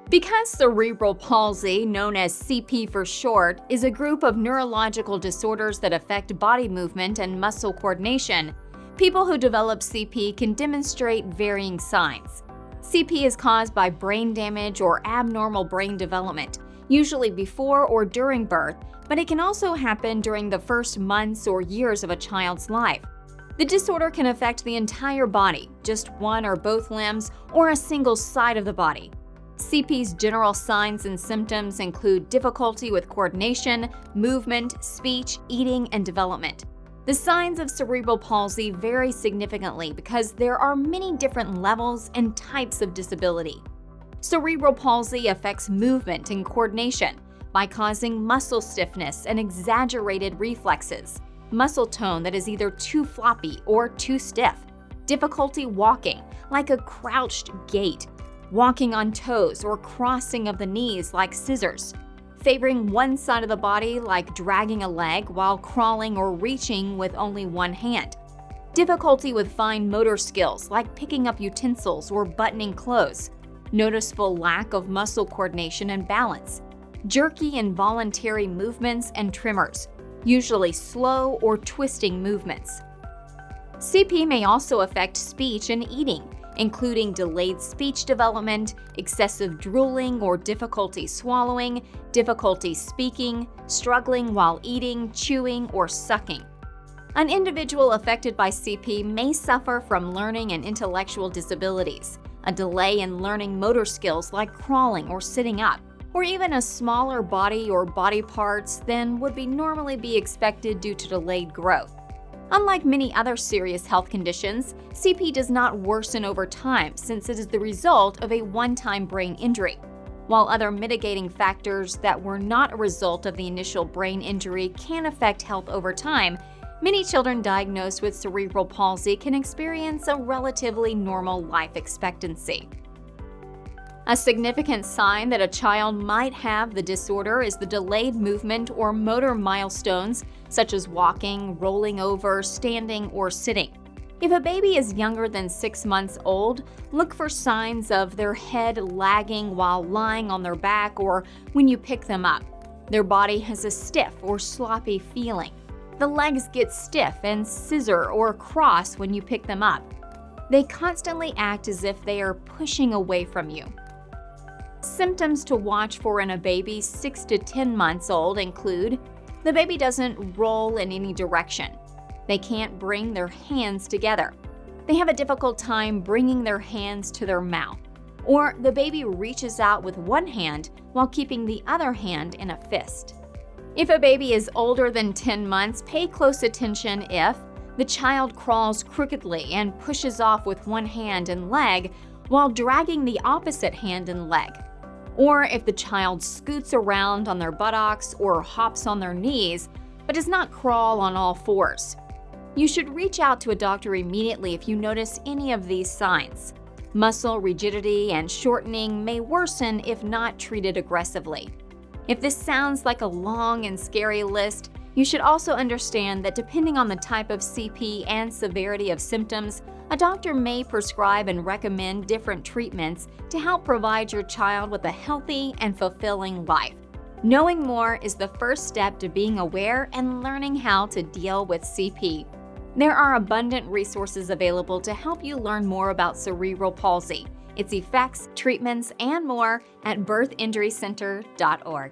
Because cerebral palsy, known as CP for short, is a group of neurological disorders that affect body movement and muscle coordination, people who develop CP can demonstrate varying signs. CP is caused by brain damage or abnormal brain development, usually before or during birth, but it can also happen during the first months or years of a child's life. The disorder can affect the entire body, just one or both limbs, or a single side of the body. CP's general signs and symptoms include difficulty with coordination, movement, speech, eating, and development. The signs of cerebral palsy vary significantly because there are many different levels and types of disability. Cerebral palsy affects movement and coordination by causing muscle stiffness and exaggerated reflexes, muscle tone that is either too floppy or too stiff, difficulty walking, like a crouched gait, walking on toes or crossing of the knees like scissors, favoring one side of the body like dragging a leg while crawling or reaching with only one hand, difficulty with fine motor skills like picking up utensils or buttoning clothes, noticeable lack of muscle coordination and balance, jerky involuntary movements and tremors, usually slow or twisting movements. CP may also affect speech and eating, including delayed speech development, excessive drooling or difficulty swallowing, difficulty speaking, struggling while eating, chewing, or sucking. An individual affected by CP may suffer from learning and intellectual disabilities, a delay in learning motor skills like crawling or sitting up, or even a smaller body or body parts than would normally be expected due to delayed growth. Unlike many other serious health conditions, CP does not worsen over time since it is the result of a one-time brain injury. While other mitigating factors that were not a result of the initial brain injury can affect health over time, many children diagnosed with cerebral palsy can experience a relatively normal life expectancy. A significant sign that a child might have the disorder is the delayed movement or motor milestones, such as walking, rolling over, standing, or sitting. If a baby is younger than 6 months old, look for signs of their head lagging while lying on their back or when you pick them up. Their body has a stiff or sloppy feeling. The legs get stiff and scissor or cross when you pick them up. They constantly act as if they are pushing away from you. Symptoms to watch for in a baby 6 to 10 months old include the baby doesn't roll in any direction. They can't bring their hands together. They have a difficult time bringing their hands to their mouth. Or the baby reaches out with one hand while keeping the other hand in a fist. If a baby is older than 10 months, pay close attention if the child crawls crookedly and pushes off with one hand and leg while dragging the opposite hand and leg, or if the child scoots around on their buttocks or hops on their knees, but does not crawl on all fours. You should reach out to a doctor immediately if you notice any of these signs. Muscle rigidity and shortening may worsen if not treated aggressively. If this sounds like a long and scary list, you should also understand that depending on the type of CP and severity of symptoms, a doctor may prescribe and recommend different treatments to help provide your child with a healthy and fulfilling life. Knowing more is the first step to being aware and learning how to deal with CP. There are abundant resources available to help you learn more about cerebral palsy, its effects, treatments, and more at birthinjurycenter.org.